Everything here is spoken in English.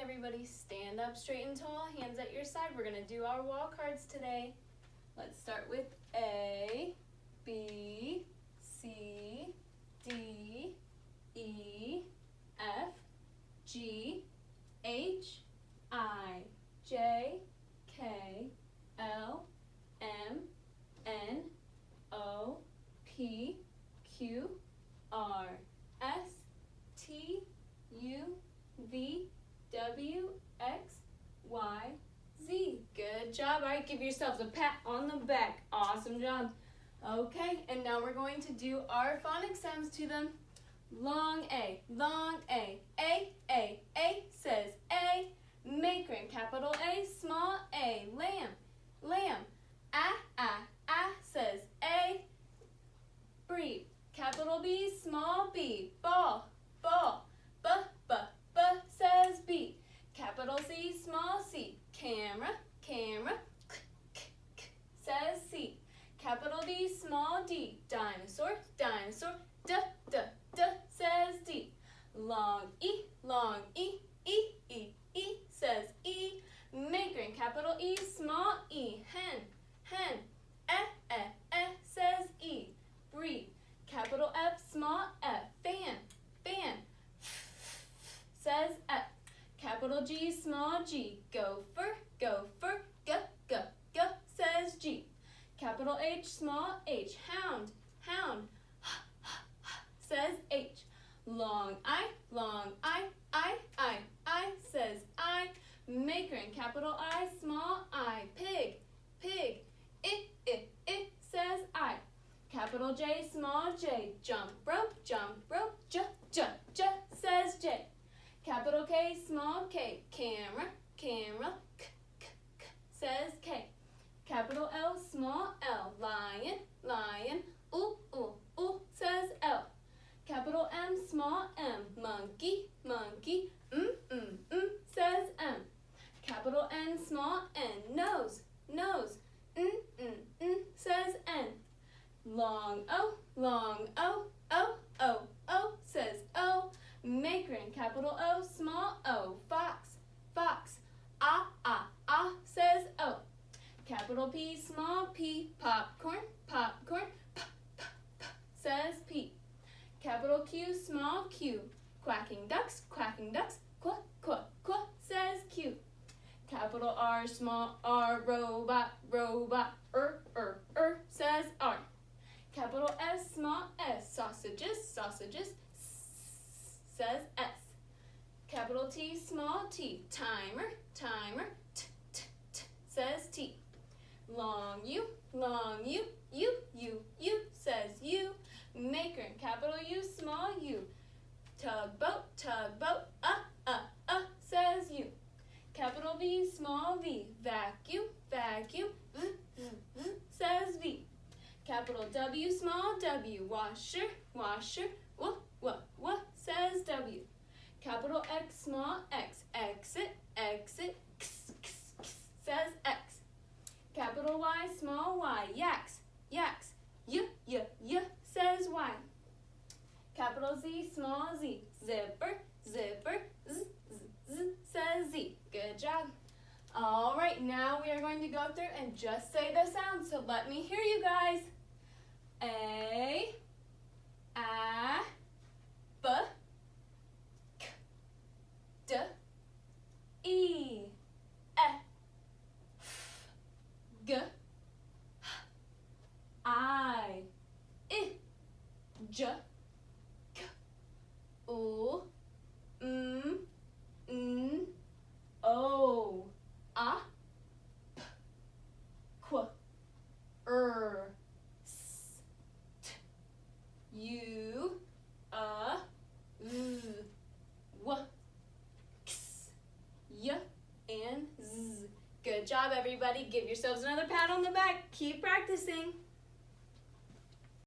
everybody stand up straight and tall, hands at your side. We're going to do our wall cards today. Let's start with A, B, C, D, E, F, G, H, I, J, K, L, M, N, O, P, Q, R, S, T, U, V, W, X, Y, Z. Good job. All right, give yourselves a pat on the back. Awesome job. Okay, and now we're going to do our phonics sounds to them. Long A, A says A, maker in capital A, small a, lamb, lamb. A says A, breathe. Capital B, small b, ball, ball. B says B. Capital C, small c, camera, camera. Says C. Capital D, small d, dinosaur, dinosaur. D says D. Long E, E says E. Maker in capital E, small e, hen, hen. E says E. Breathe. Capital F, small f, fan, fan. Says F. Capital G, small g, gopher, gopher. G says G. Capital H, small h, hound, hound. Says H. Long I says I. Maker in capital I, small I, pig, pig. It says I. Capital J, small j, jump rope, J says J. Capital K, small k, camera, camera. Says K. Capital L, small l, lion, lion. Says L. Capital M, small m, monkey, monkey. Says M. Capital N, small n, nose, nose. Says N. Long O says O. Maker in capital O, small o, fox, fox. Says O. Capital P, small p, popcorn, popcorn. Says P. Capital Q, small q, quacking ducks, quack, says Q. Capital R, small r, robot, robot, says R. Capital S, small s, sausages, sausages, says S. Capital T, small t, timer, timer, says T. Long U, says U. Maker in capital U, small u. Tugboat, says U. Capital V, small v. Vacuum, vacuum, says V. Capital W, small w. Washer, washer, says W. Capital X, small x. Exit, exit, says X. Capital Y, small y. Yaks, yaks, says Y. Capital Z, small z. Zipper, zipper, says Z. Good job. All right, now we are going to go through and just say the sounds. So let me hear you guys. A, B, K, D, E, F, G, I, J, K, O, O, A, P, Q, S, T, U, V, W, X, Y, and Z. Good job, everybody. Give yourselves another pat on the back. Keep practicing.